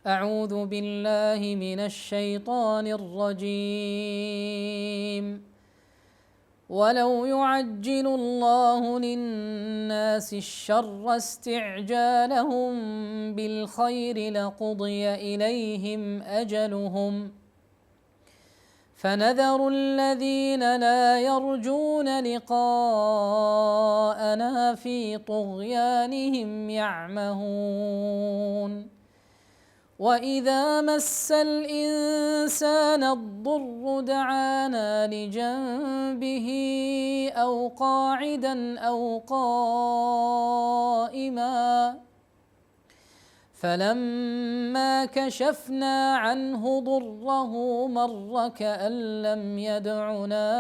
أعوذ بالله من الشيطان الرجيم. ولو يعجل الله للناس الشر استعجالهم بالخير لقضي إليهم أجلهم فنذر الذين لا يرجون لقاءنا في طغيانهم يعمهون. وإذا مس الإنسان الضر دعانا لجنبه أو قاعدا أو قائما فلما كشفنا عنه ضره مر كأن لم يدعنا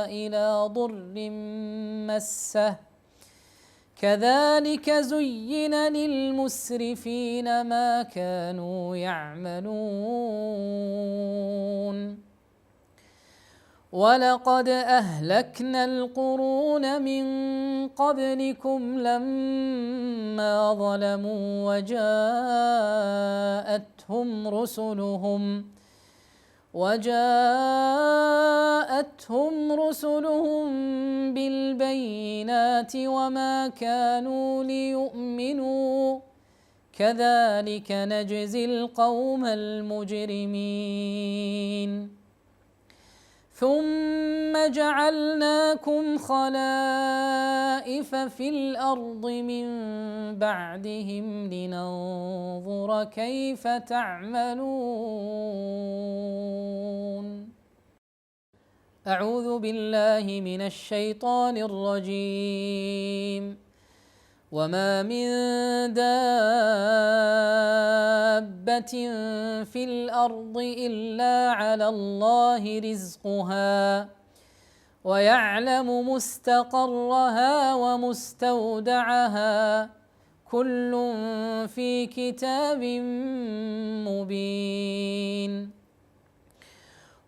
إلى ضر مسه كذلك زين للمسرفين ما كانوا يعملون. ولقد أهلكنا القرون من قبلكم لما ظلموا وجاءتهم رسلهم بالبينات وما كانوا ليؤمنوا كذلك نجزي القوم المجرمين. ثم جعلناكم خلائف في الأرض من بعدهم لننظر كيف تعملون. أعوذ بالله من الشيطان الرجيم. وما من دابة في الأرض إلا على الله رزقها ويعلم مستقرها ومستودعها كل في كتاب مبين.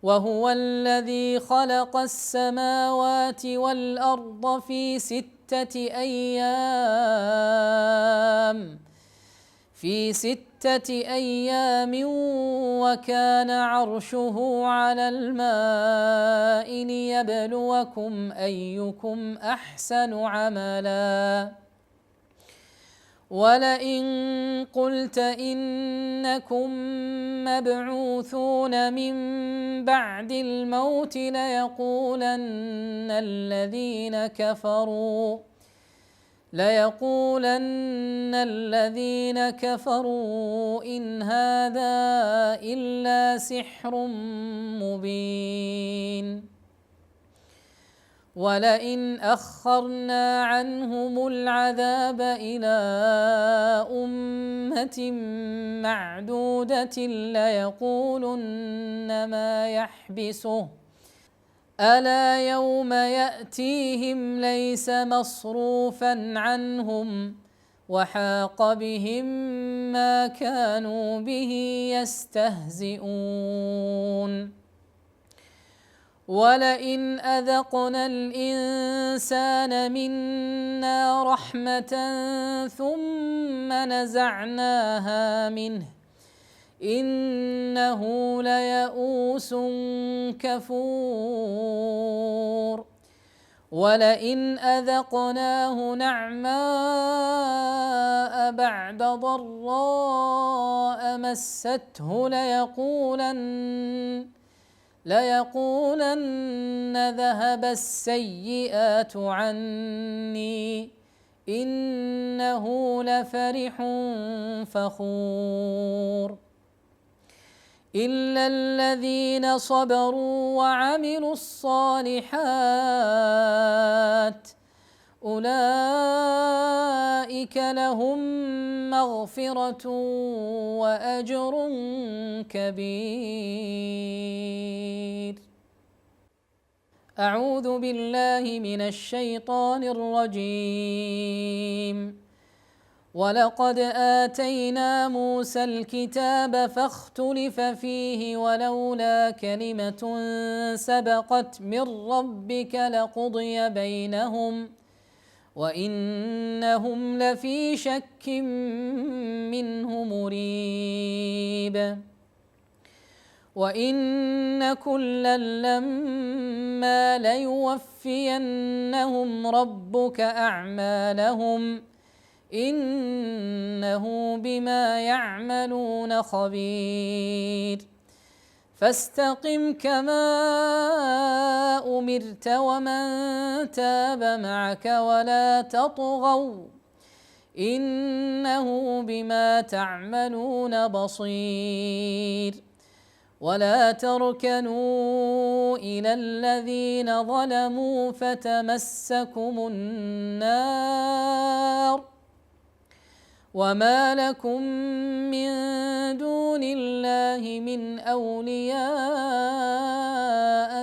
وهو الذي خلق السماوات والأرض في ستة أيام وكان عرشه على الماء ليبلوكم أيكم أحسن عملا. ولئن قلت إنكم مبعوثون من بعد الموت ليقولن الذين كفروا إن هذا إلا سحر مبين. ولئن أخرنا عنهم العذاب إلى أمة معدودة ليقولن ما يحبسه ألا يوم يأتيهم ليس مصروفا عنهم وحاق بهم ما كانوا به يستهزئون. ولئن أذقنا الإنسان منا رحمة ثم نزعناها منه إنه ليئوس كفور. ولئن أذقناه نعماء بعد ضراء مسته ليقولن ذهب السيئات عني إنه لفرح فخور. إلا الذين صبروا وعملوا الصالحات أولئك لهم مغفرة وأجر كبير. أعوذ بالله من الشيطان الرجيم. ولقد آتينا موسى الكتاب فاختلف فيه ولولا كلمة سبقت من ربك لقضي بينهم وإنهم لفي شك منه مريب. قريب وإن كلا لما ليوفينهم ربك أعمالهم إنه بما يعملون خبير فاستقم كما أمرت ومن تاب معك ولا تطغوا إنه بما تعملون بصير ولا تركنوا إلى الذين ظلموا فتمسكم النار وما لكم من دون الله من أولياء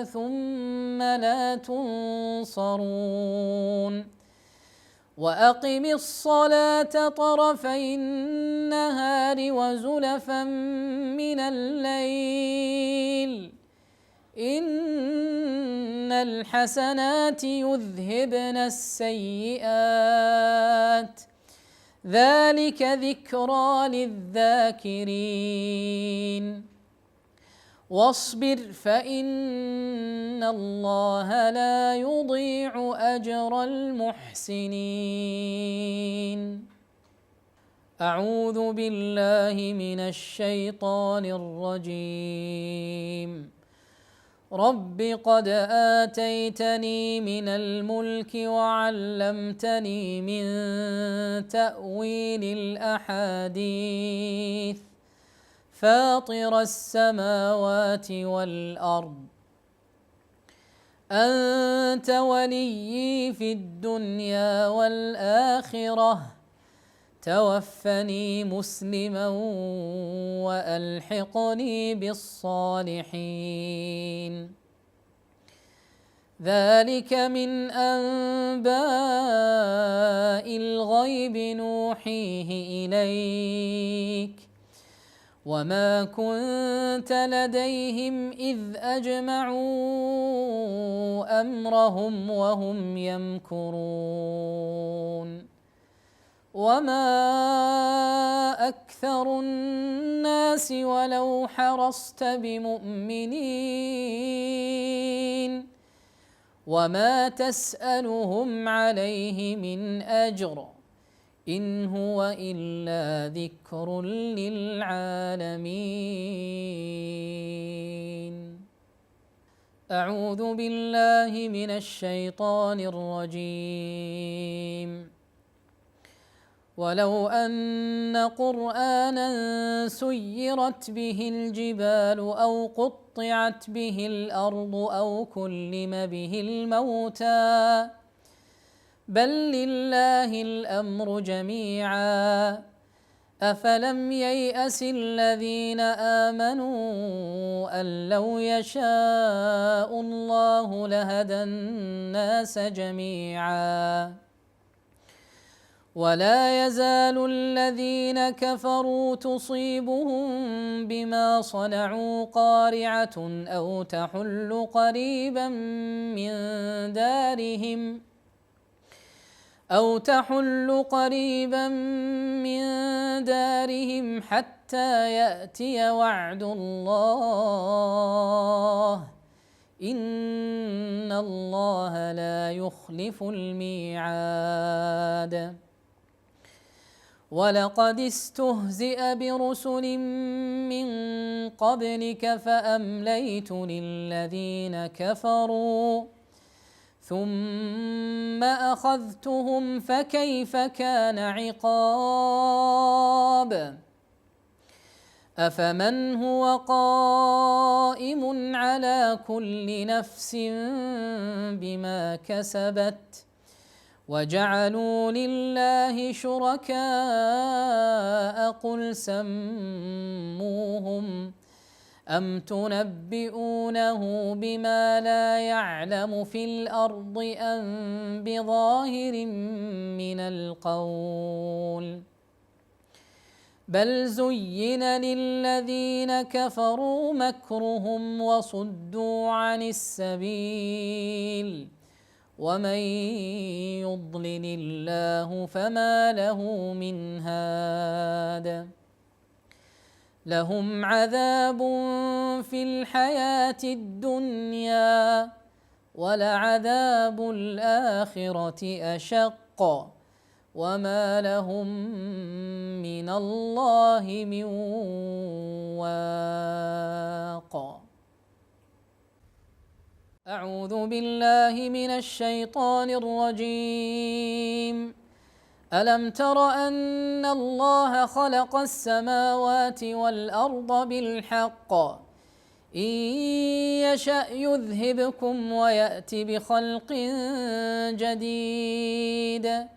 ثم لا تنصرون وأقم الصلاة طرفي النهار وزلفا من الليل إن الحسنات يذهبن السيئات ذلك ذكرى للذاكرين واصبر فإن الله لا يضيع أجر المحسنين. أعوذ بالله من الشيطان الرجيم. رب قد آتيتني من الملك وعلمتني من تأويل الأحاديث فاطر السماوات والأرض أنت وليي في الدنيا والآخرة توفني مسلما وألحقني بالصالحين. ذلك من أنباء الغيب نوحيه إليك وما كنت لديهم إذ أجمعوا أمرهم وهم يمكرون وما أكثر الناس ولو حرصت بمؤمنين وما تسألهم عليه من أجر إن هو إلا ذكر للعالمين. أعوذ بالله من الشيطان الرجيم. ولو أن قرآنا سيرت به الجبال أو قطعت به الأرض أو كلم به الموتى بل لله الأمر جميعا أفلم ييأس الذين آمنوا أن لو يشاء الله لهدى الناس جميعا ولا يزال الذين كفروا تصيبهم بما صنعوا قارعة أو تحل قريبا من دارهم حتى يأتي وعد الله إن الله لا يخلف الميعاد. ولقد استهزئ برسل من قبلك فأمليت للذين كفروا ثم أخذتهم فكيف كان عقاب. أفمن هو قائم على كل نفس بما كسبت وجعلوا لله شركاء قل سموهم أم تنبئونه بما لا يعلم في الأرض أم بظاهر من القول بل زين للذين كفروا مكرهم وصدوا عن السبيل ومن يضلل الله فما له من هاد. لهم عذاب في الحياة الدنيا ولعذاب الآخرة أشق وما لهم من الله من واق. أعوذ بالله من الشيطان الرجيم. ألم تر أن الله خلق السماوات والأرض بالحق إن يشأ يذهبكم ويأت بخلق جديد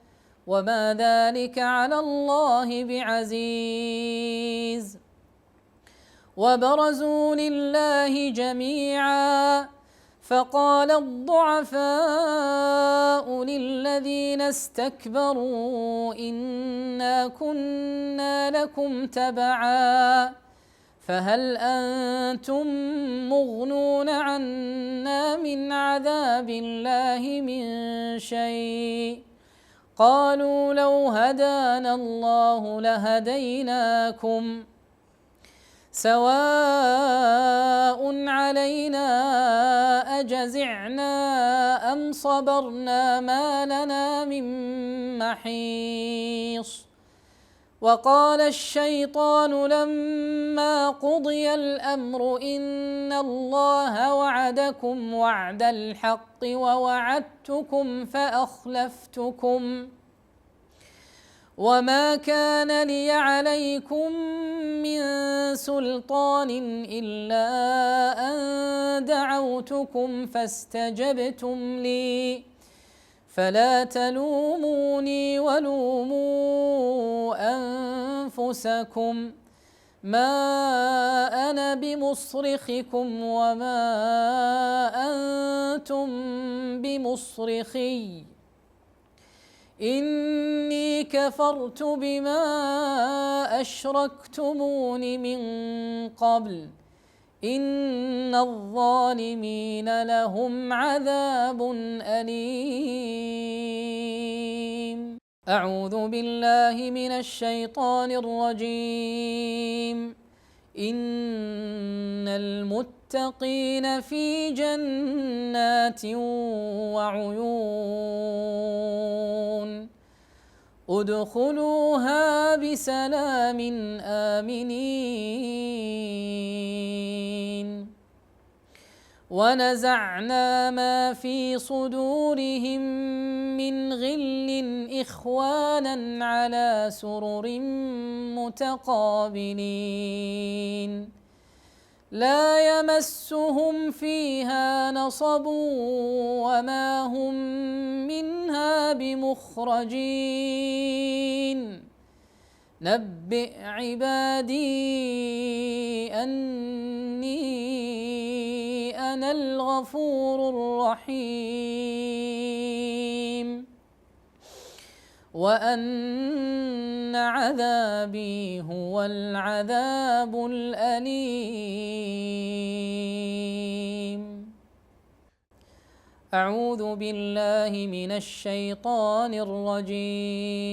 وما ذلك على الله بعزيز. وبرزوا لله جميعا فقال الضعفاء للذين استكبروا إنا كنا لكم تبعا فهل أنتم مغنون عنا من عذاب الله من شيء قالوا لو هدانا الله لهديناكم سواء علينا أجزعنا أم صبرنا ما لنا من محيص. وقال الشيطان لما قضي الأمر إن الله وعدكم وعد الحق ووعدتكم فأخلفتكم وما كان لي عليكم من سلطان إلا أن دعوتكم فاستجبتم لي فلا تلوموني ولوموا أنفسكم ما أنا بمصرخكم وما أنتم بمصرخي إني كفرت بما أشركتمون من قبل إن الظالمين لهم عذاب أليم. أعوذ بالله من الشيطان الرجيم. إن المتقين في جنات وعيون ادخلوها بسلام آمنين. ونزعنا ما في صدورهم من غل إخوانا على سرر متقابلين لا يمسهم فيها نصب وما هم منها بمخرجين. نبئ عبادي أني أنا الغفور الرحيم وأن عذابي هو العذاب الأليم. أعوذ بالله من الشيطان الرجيم.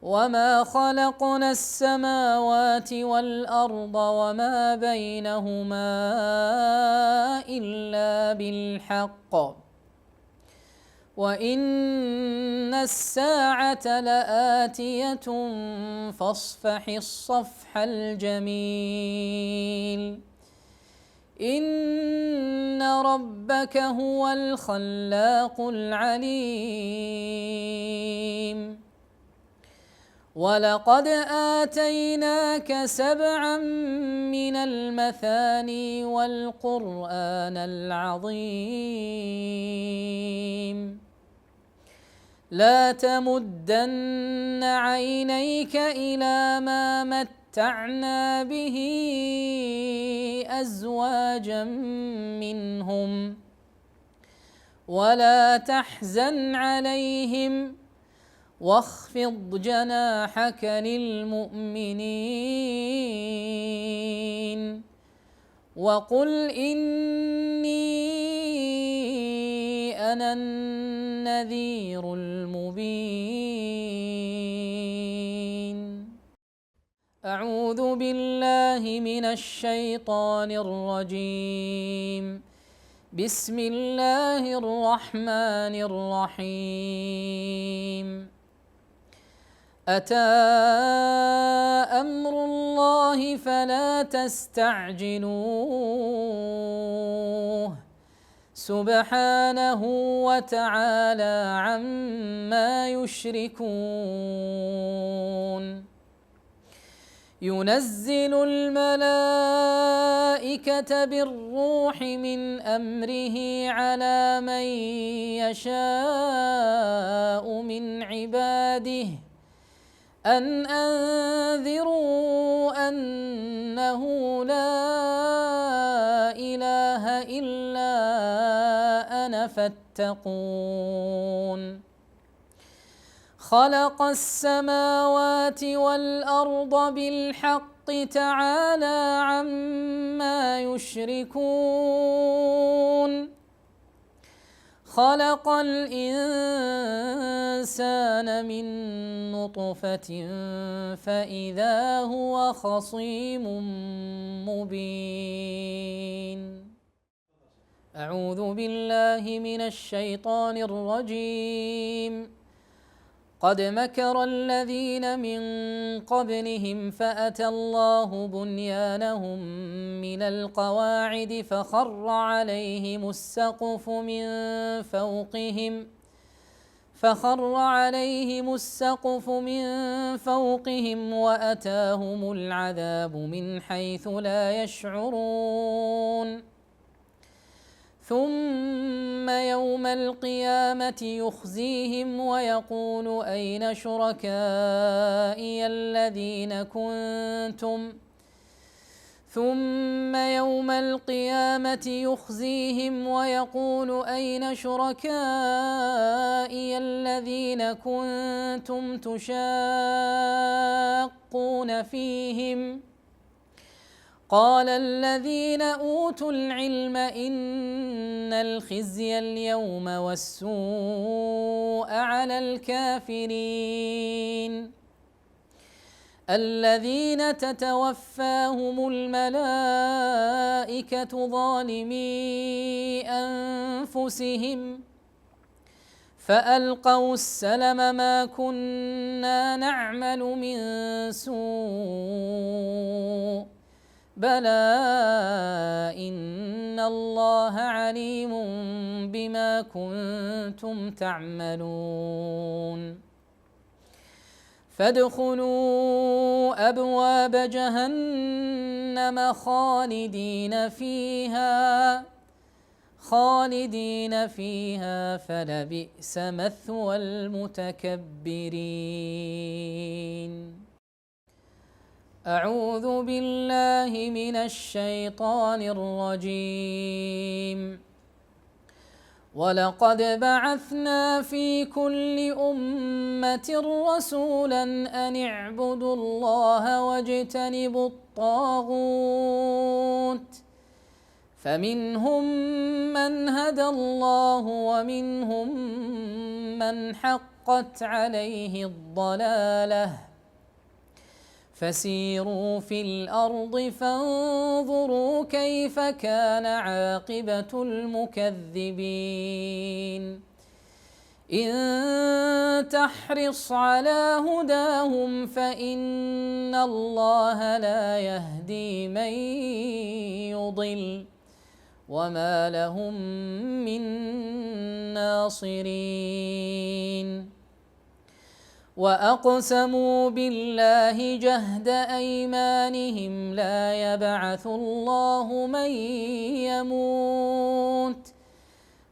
وما خلقنا السماوات والأرض وما بينهما إلا بالحق وإن الساعة لآتية فاصفح الصفح الجميل. إن ربك هو الخلاق العليم. ولقد آتيناك 7 من المثاني والقرآن العظيم. لا تمدن عينيك إلى ما متعنا به أزواجا منهم ولا تحزن عليهم واخفض جناحك للمؤمنين وقل إني أنا النذير المبين. أعوذ بالله من الشيطان الرجيم. بسم الله الرحمن الرحيم. أتى أمر الله فلا تستعجلوه سبحانه وتعالى عما يشركون. ينزل الملائكة بالروح من أمره على من يشاء من عباده أن أنذروا أنه لا إله إلا أنا فاتقون. خلق السماوات والأرض بالحق تعالى عما يشركون. خلق الإنسان من نطفة فإذا هو خصيم مبين. أعوذ بالله من الشيطان الرجيم. قد مكر الذين من قبلهم فأتى الله بنيانهم من القواعد فخر عليهم السقف من فوقهم وأتاهم العذاب من حيث لا يشعرون. ثم يوم القيامة يخزيهم ويقول أين شركائي الذين كنتم تشاقون فيهم. قال الذين أوتوا العلم إن الخزي اليوم والسوء على الكافرين الذين تتوفاهم الملائكة ظالمي أنفسهم فألقوا السلم ما كنا نعمل من سوء بلى إن الله عليم بما كنتم تعملون. فادخلوا أبواب جهنم خالدين فيها فلبئس مثوى المتكبرين. أعوذ بالله من الشيطان الرجيم. ولقد بعثنا في كل أمة رسولا أن اعبدوا الله واجتنبوا الطاغوت فمنهم من هدى الله ومنهم من حقت عليه الضلالة فسيروا في الأرض فانظروا كيف كان عاقبة المكذبين. إن تحرص على هداهم فإن الله لا يهدي من يضل وما لهم من ناصرين. وأقسموا بالله جهد أيمانهم لا يبعث الله من يموت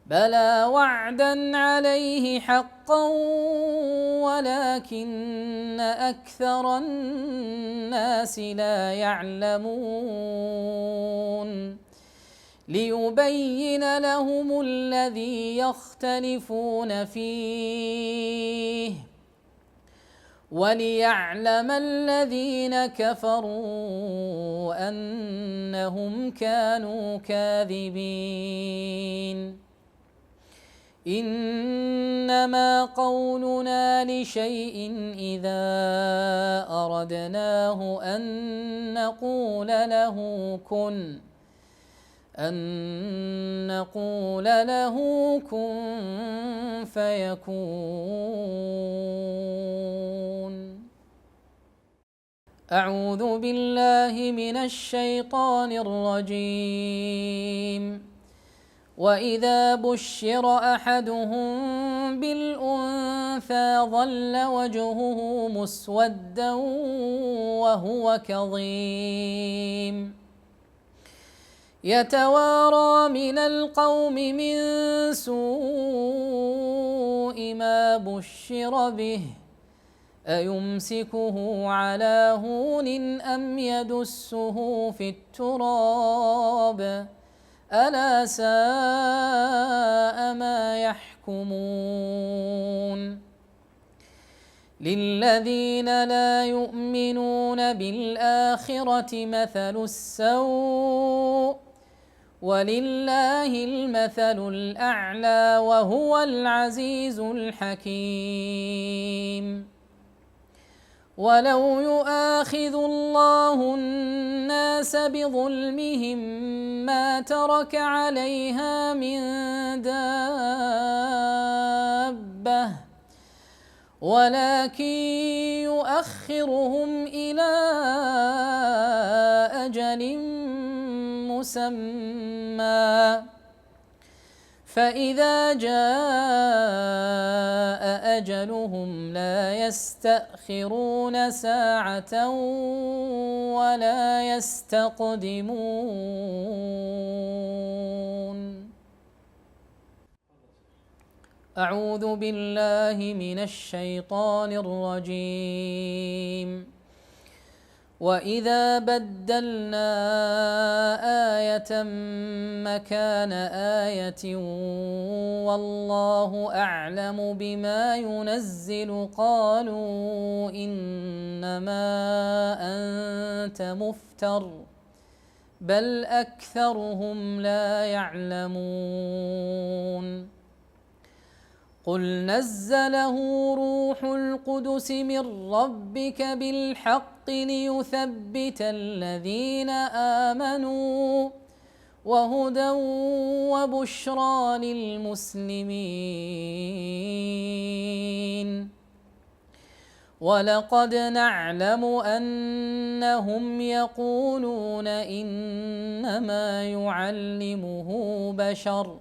بلى وعدا عليه حقا ولكن أكثر الناس لا يعلمون. ليبين لهم الذي يختلفون فيه وليعلم الذين كفروا أنهم كانوا كاذبين. إنما قولنا لشيء إذا أردناه أن نقول له كن فيكون. أعوذ بالله من الشيطان الرجيم. وإذا بشر أحدهم بالأنثى ظل وجهه مسودا وهو كظيم يتوارى من القوم من سوء ما بشر به أيمسكه على هون أم يدسه في التراب ألا ساء ما يحكمون. للذين لا يؤمنون بالآخرة مثل السوء ولله المثل الأعلى وهو العزيز الحكيم. ولو يؤاخذ الله الناس بظلمهم ما ترك عليها من دابة ولكن يؤخرهم إلى أجل مسمى فإذا جاء أجلهم لا يستأخرون ساعة ولا يستقدمون. أعوذ بالله من الشيطان الرجيم. وإذا بدلنا آية مكان آية والله أعلم بما ينزل قالوا إنما أنت مفتر بل أكثرهم لا يعلمون. قل نزله روح القدس من ربك بالحق ليثبت الذين آمنوا وهدى وبشرى للمسلمين. ولقد نعلم أنهم يقولون إنما يعلمه بشر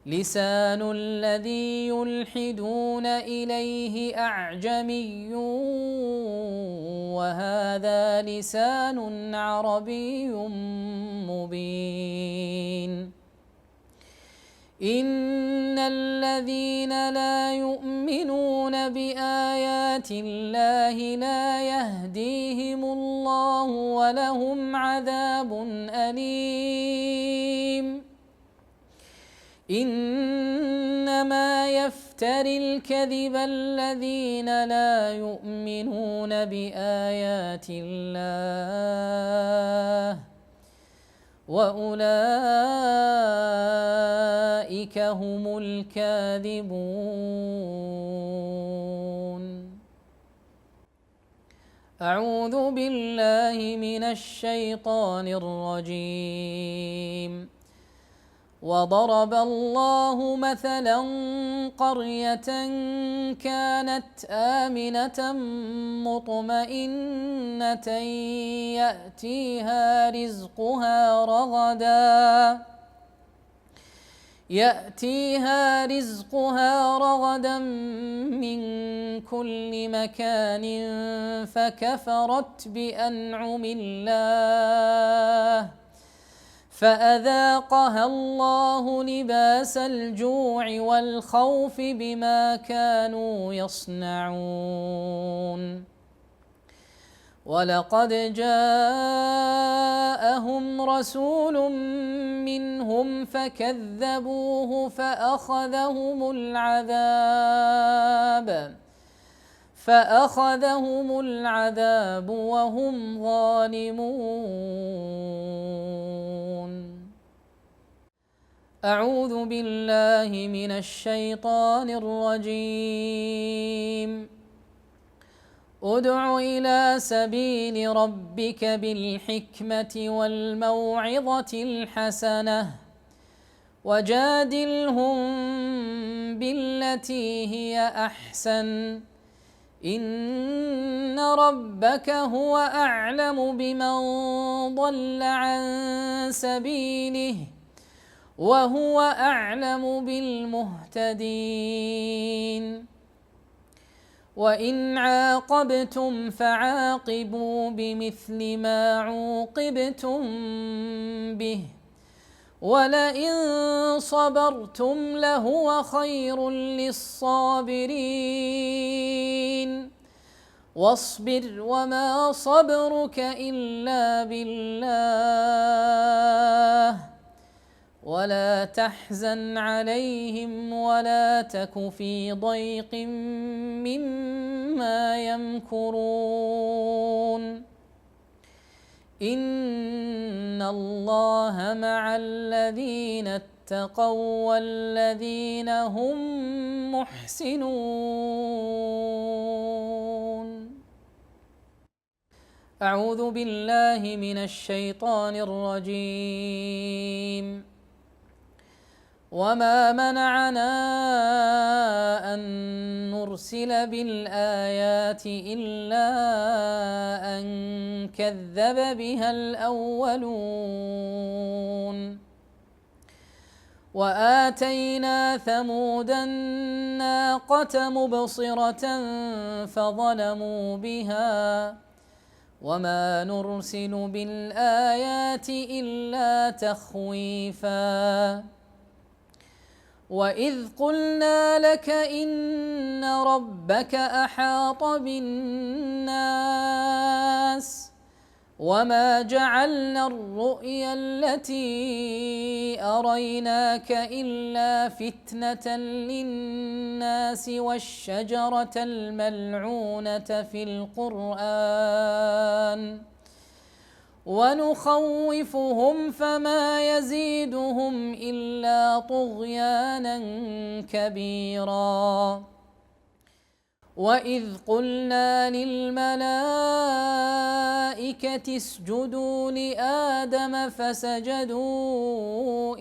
لسان الذي يلحدون إليه أعجمي وهذا لسان عربي مبين. إن الذين لا يؤمنون بآيات الله لا يهديهم الله ولهم عذاب أليم. إنما يفتري الكذب الذين لا يؤمنون بآيات الله وأولئك هم الكاذبون. أعوذ بالله من الشيطان الرجيم. وضرب الله مثلا قرية كانت آمنة مطمئنة يأتيها رزقها رغدا من كل مكان فكفرت بأنعم الله فأذاقها الله لباس الجوع والخوف بما كانوا يصنعون. ولقد جاءهم رسول منهم فكذبوه فأخذهم العذاب وهم ظالمون. أعوذ بالله من الشيطان الرجيم. ادع إلى سبيل ربك بالحكمة والموعظة الحسنة وجادلهم بالتي هي أحسن إن ربك هو أعلم بمن ضل عن سبيله وهو أعلم بالمهتدين. وإن عاقبتم فعاقبوا بمثل ما عوقبتم به ولئن صبرتم لهو خير للصابرين واصبر وما صبرك إلا بالله ولا تحزن عليهم ولا تك في ضيق مما يمكرون إن الله مع الذين اتقوا والذين هم محسنون. أعوذ بالله من الشيطان الرجيم. وما منعنا أن نرسل بالآيات إلا أن كذب بها الأولون وآتينا ثمود الناقة مبصرة فظلموا بها وما نرسل بالآيات إلا تخويفا وإذ قلنا لك إن ربك أحاط بالناس وما جعلنا الرؤيا التي أريناك إلا فتنة للناس والشجرة الملعونة في القرآن ونخوفهم فما يزيدهم إلا طغيانا كبيرا وإذ قلنا للملائكة اسجدوا لآدم فسجدوا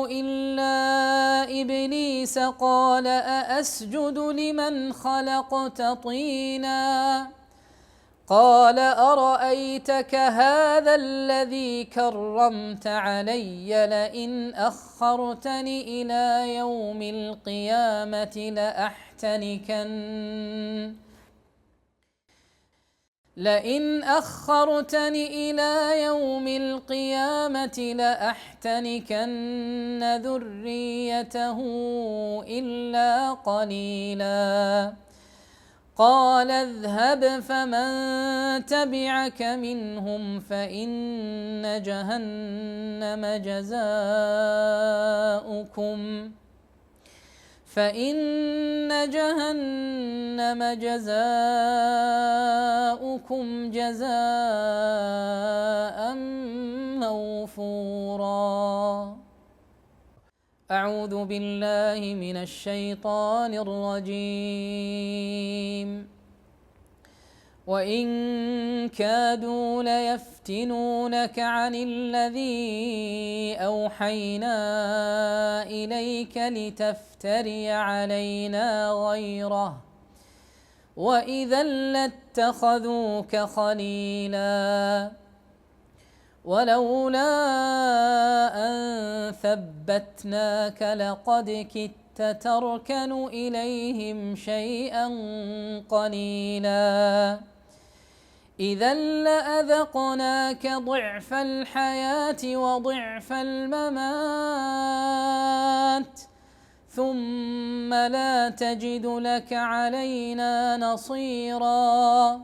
إلا إبليس قال أأسجد لمن خلقت طينا قال أرأيتك هذا الذي كرمت علي لئن أخرتني إلى يوم القيامة لأحتنكن ذريته إلا قليلا قال اذهب فمن تبعك منهم فإن جهنم جزاؤكم جزاء موفورا. أعوذ بالله من الشيطان الرجيم. وإن كادوا ليفتنونك عن الذي أوحينا إليك لتفتري علينا غيره وإذا لاتخذوك خليلا ولولا أن ثبتناك لقد كدت تركن إليهم شيئا قليلا إذا لأذقناك ضعف الحياة وضعف الممات ثم لا تجد لك علينا نصيرا.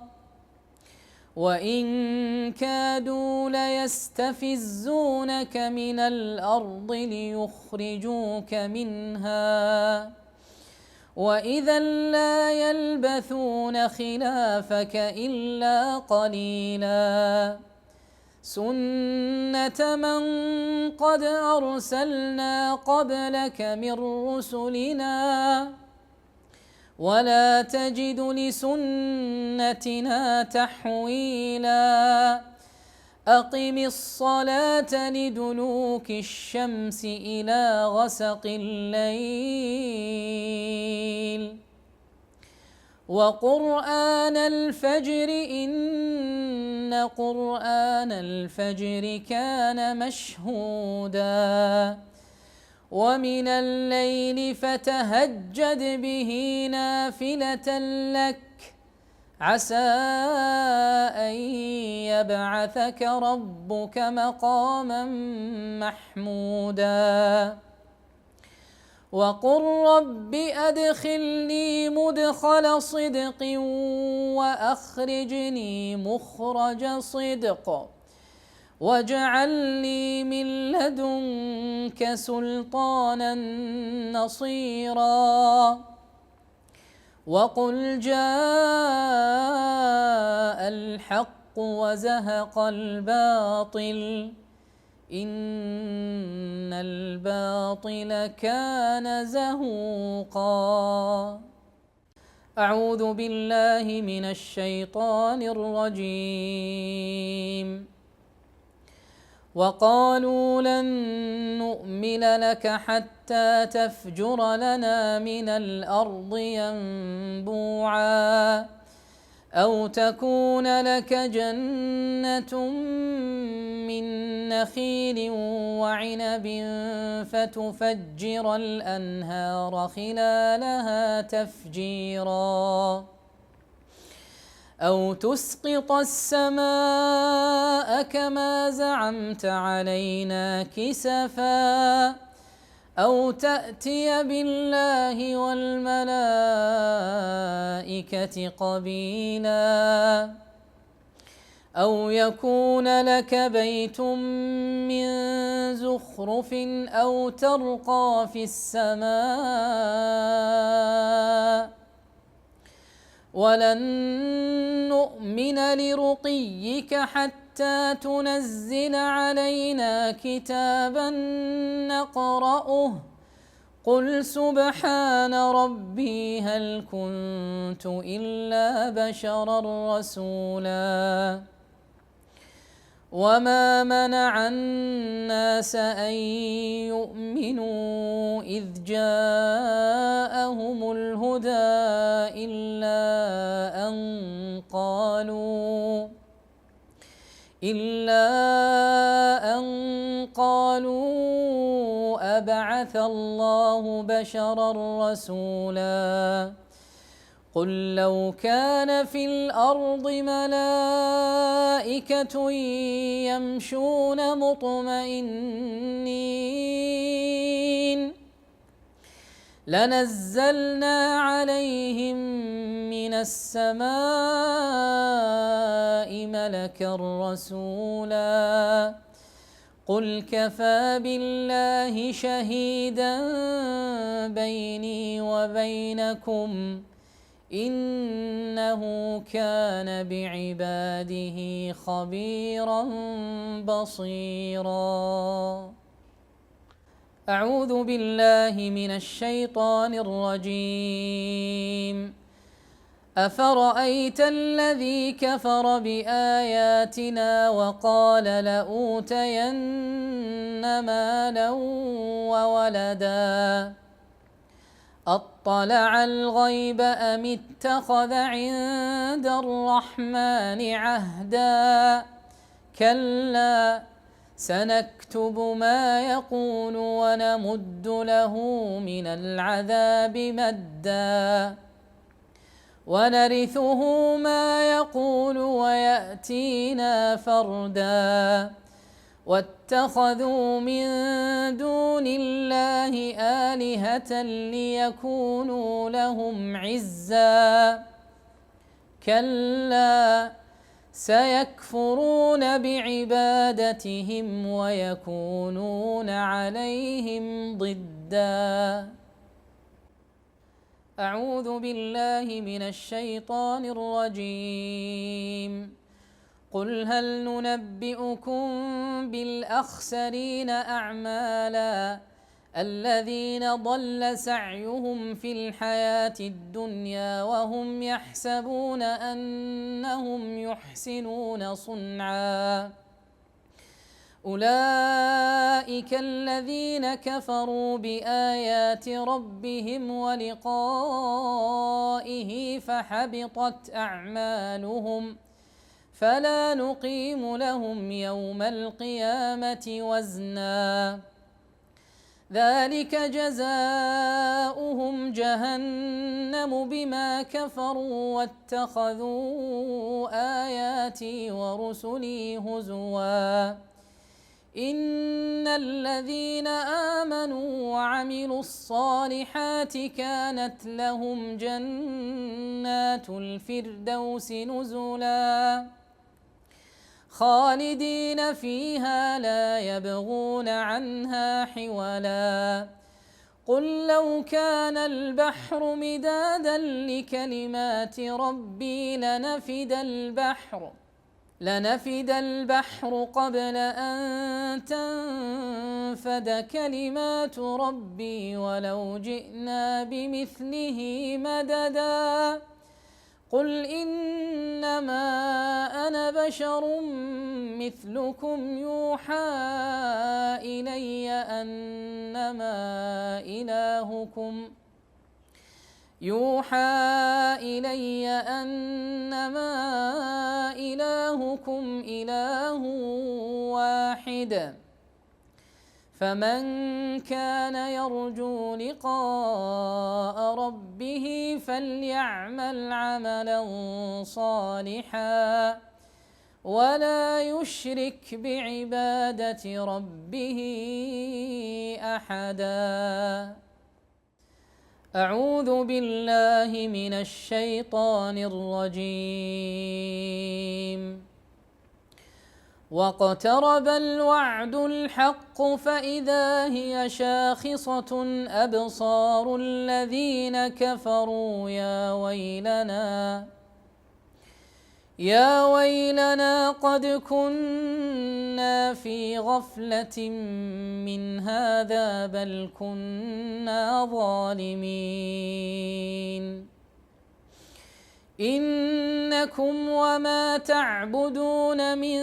وإن كادوا ليستفزونك من الأرض ليخرجوك منها وإذا لا يلبثون خلافك إلا قليلا سنة من قد أرسلنا قبلك من رسلنا ولا تجد لسنتنا تحويلا أقم الصلاة لدلوك الشمس إلى غسق الليل وقرآن الفجر إن قرآن الفجر كان مشهودا ومن الليل فتهجد به نافلة لك عسى أن يبعثك ربك مقاما محمودا وقل رب أدخلني مدخل صدق وأخرجني مخرج صدق واجعل لي من لدنك سلطانا نصيرا وقل جاء الحق وزهق الباطل إن الباطل كان زهوقا أعوذ بالله من الشيطان الرجيم وقالوا لن نؤمن لك حتى تفجر لنا من الأرض ينبوعا أو تكون لك جنة من نخيل وعنب فتفجر الأنهار خلالها تفجيرا أو تسقط السماء كما زعمت علينا كسفا أو تأتي بالله والملائكة قبيلا أو يكون لك بيت من زخرف أو ترقى في السماء ولن نؤمن لرقيك حتى تنزل علينا كتابا نقرأه قل سبحان ربي هل كنت إلا بشرا رسولا وما منع الناس أن يؤمنوا إذ جاءهم الهدى إلا أن قالوا أبعث الله بشرا رسولا قل لو كان في الأرض ملائكة يمشون مطمئنين لنزلنا عليهم من السماء ملكا رسولا قل كفى بالله شهيدا بيني وبينكم إنه كان بعباده خبيرا بصيرا أعوذ بالله من الشيطان الرجيم أفرأيت الذي كفر بآياتنا وقال لأوتين مالا وولدا أطلع الغيب أم اتخذ عند الرحمن عهدا كلا سنكتب ما يقول ونمد له من العذاب مدا ونرثه ما يقول ويأتينا فردا واتخذوا من دون الله آلهة ليكونوا لهم عزا كلا سيكفرون بعبادتهم ويكونون عليهم ضدا أعوذ بالله من الشيطان الرجيم. قل هل ننبئكم بالأخسرين أعمالا الذين ضل سعيهم في الحياة الدنيا وهم يحسبون أنهم يحسنون صنعا أولئك الذين كفروا بآيات ربهم ولقائه فحبطت أعمالهم فلا نقيم لهم يوم القيامة وزنا ذلك جزاؤهم جهنم بما كفروا واتخذوا آياتي ورسلي هزوا إن الذين آمنوا وعملوا الصالحات كانت لهم جنات الفردوس نزلا خالدين فيها لا يبغون عنها حولا قل لو كان البحر مدادا لكلمات ربي لنفد البحر قبل أن تنفد كلمات ربي ولو جئنا بمثله مددا قل إنما أنا بشر مثلكم يوحى إلي أنما إلهكم إله واحد فمن كان يرجو لقاء ربه فليعمل عملا صالحا ولا يشرك بعبادة ربه أحدا. أعوذ بالله من الشيطان الرجيم. واقترب الوعد الحق فإذا هي شاخصة أبصار الذين كفروا يا ويلنا قد كنا في غفلة من هذا بل كنا ظالمين إنكم وما تعبدون من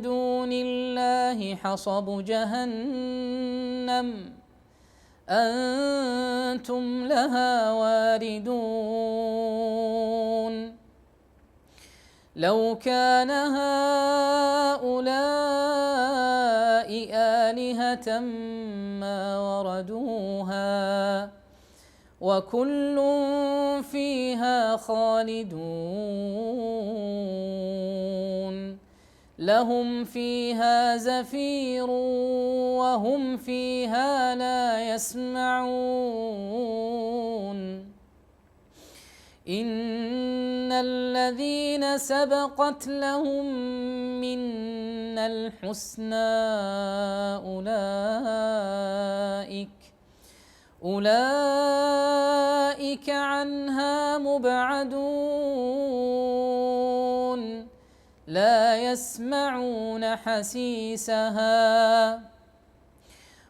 دون الله حصب جهنم أنتم لها واردون لو كان هؤلاء آلهة ما وردوها وكل فيها خالدون لهم فيها زفير وهم فيها لا يسمعون إن الذين سبقت لهم منا الحسنى أولئك عنها مبعدون لا يسمعون حسيسها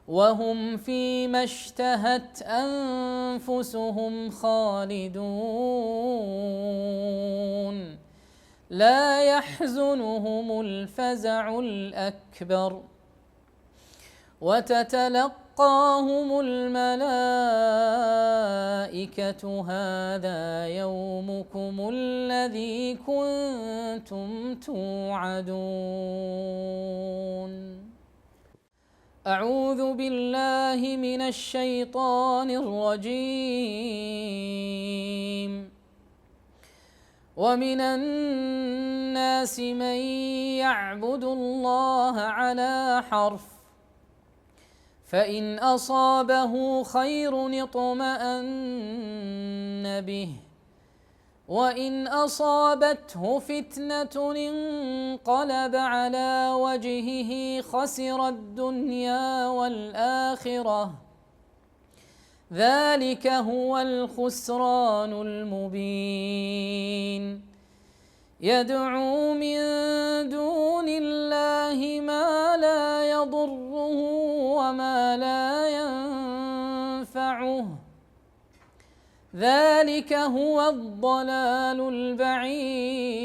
وهم فيما اشتهت أنفسهم خالدون لا يحزنهم الفزع الأكبر وتتلقاهم الملائكة هذا يومكم الذي كنتم توعدون. أعوذ بالله من الشيطان الرجيم. ومن الناس من يعبد الله على حرف فإن أصابه خير اطمأن به وإن أصابته فتنة انقلب على وجهه خسر الدنيا والآخرة ذلك هو الخسران المبين يدعو من دون الله ما لا يضره وما لا ينفعه ذلك هو الضلال البعيد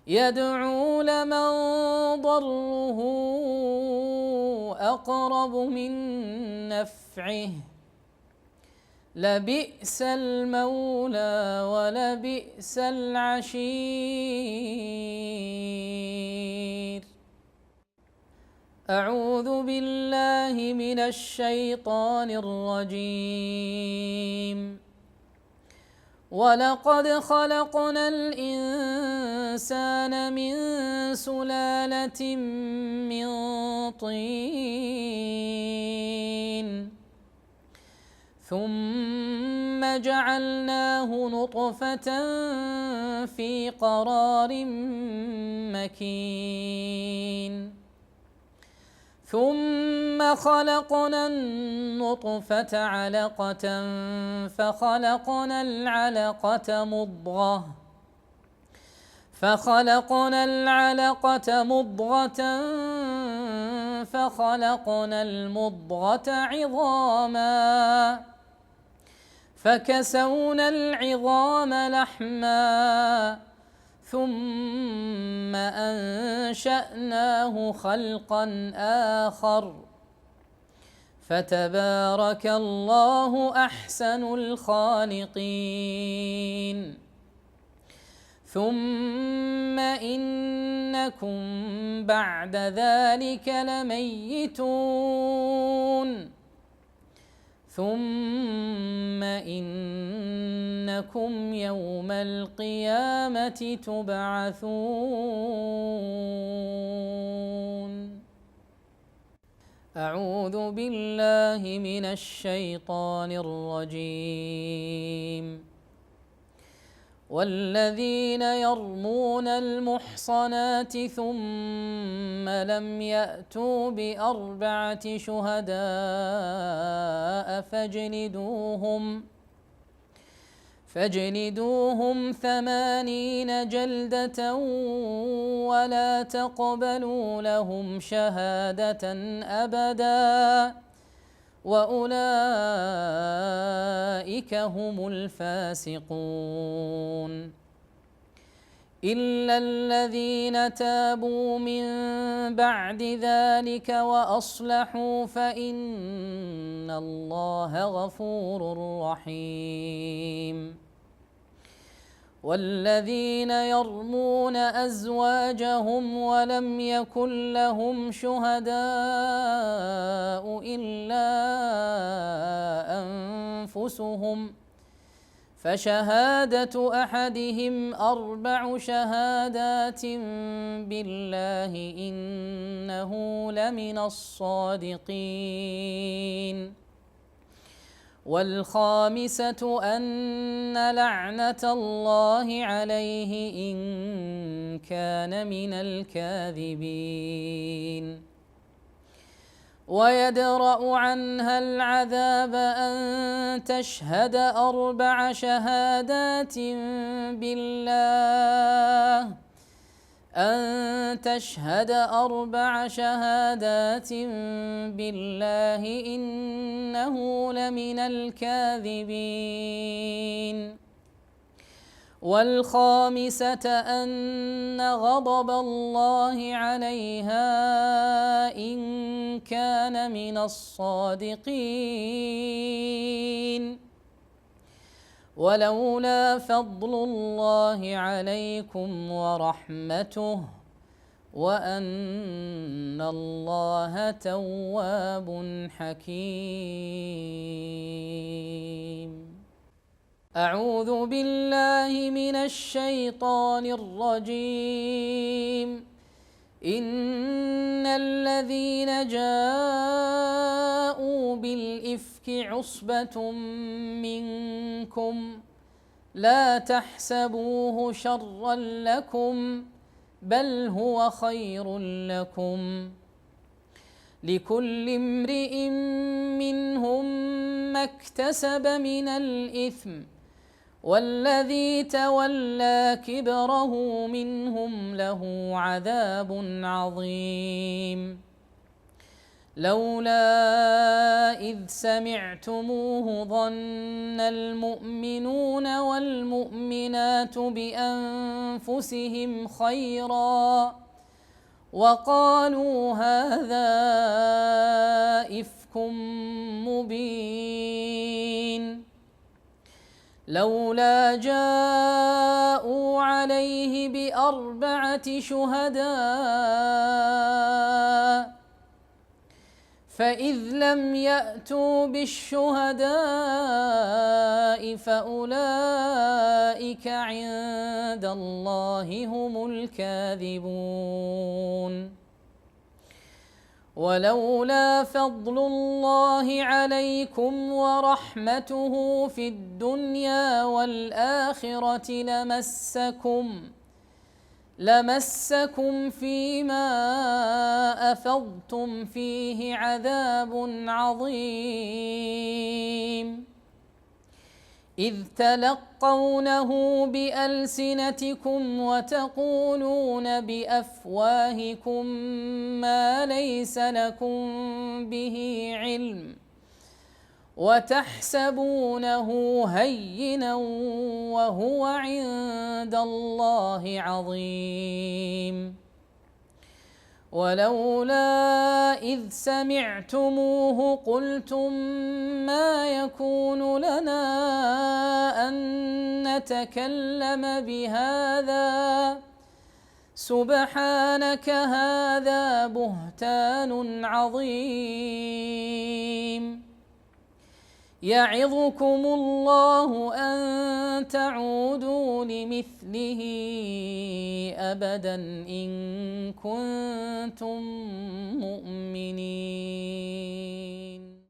يدعو لمن ضره أقرب من نفعه لبئس المولى ولبئس العشير. أعوذ بالله من الشيطان الرجيم. ولقد خلقنا الإنسان من سلالة من طين ثم جعلناه نطفة في قرار مكين ثم خلقنا النطفة علقة فخلقنا العلقة مضغة فخلقنا المضغة عظاما فكسونا العظام لحما ثم أنشأناه خلقا آخر فتبارك الله أحسن الخالقين. ثم إنكم بعد ذلك لميتون ثم إنكم يوم القيامة تبعثون. أعوذ بالله من الشيطان الرجيم. والذين يرمون المحصنات ثم لم يأتوا بأربعة شهداء فاجلدوهم 80 جلدة ولا تقبلوا لهم شهادة أبدا وأولئك هم الفاسقون. إلا الذين تابوا من بعد ذلك وأصلحوا فإن الله غفور رحيم. والذين يرمون أزواجهم ولم يكن لهم شهداء إلا أنفسهم فشهادة أحدهم 4 شهادات بالله إنه لمن الصادقين. والخامسة أن لعنة الله عليه إن كان من الكاذبين. ويدرأ عنها العذاب أن تشهد 4 شهادات بالله إنه لمن الكاذبين. والخامسة أن غضب الله عليها إن كان من الصادقين. ولولا فضل الله عليكم ورحمته وأن الله تواب حكيم. أعوذ بالله من الشيطان الرجيم. إن الذين جاءوا بالإفك عصبة منكم لا تحسبوه شرا لكم بل هو خير لكم لكل امرئ منهم ما اكتسب من الإثم والذي تولى كبره منهم له عذاب عظيم. لولا إذ سمعتموه ظن المؤمنون والمؤمنات بأنفسهم خيرا وقالوا هذا إفك مبين. لولا جاءوا عليه بأربعة شهداء فإذ لم يأتوا بالشهداء فأولئك عند الله هم الكاذبون. ولولا فضل الله عليكم ورحمته في الدنيا والآخرة لمسكم فيما أفضتم فيه عذاب عظيم. إذ تلقونه بألسنتكم وتقولون بأفواهكم ما ليس لكم به علم وتحسبونه هينا وهو عند الله عظيم. ولولا إذ سمعتموه قلتم ما يكون لنا أن نتكلم بهذا سبحانك هذا بهتان عظيم. يعظكم الله أن تعودوا لمثله أبدا إن كنتم مؤمنين.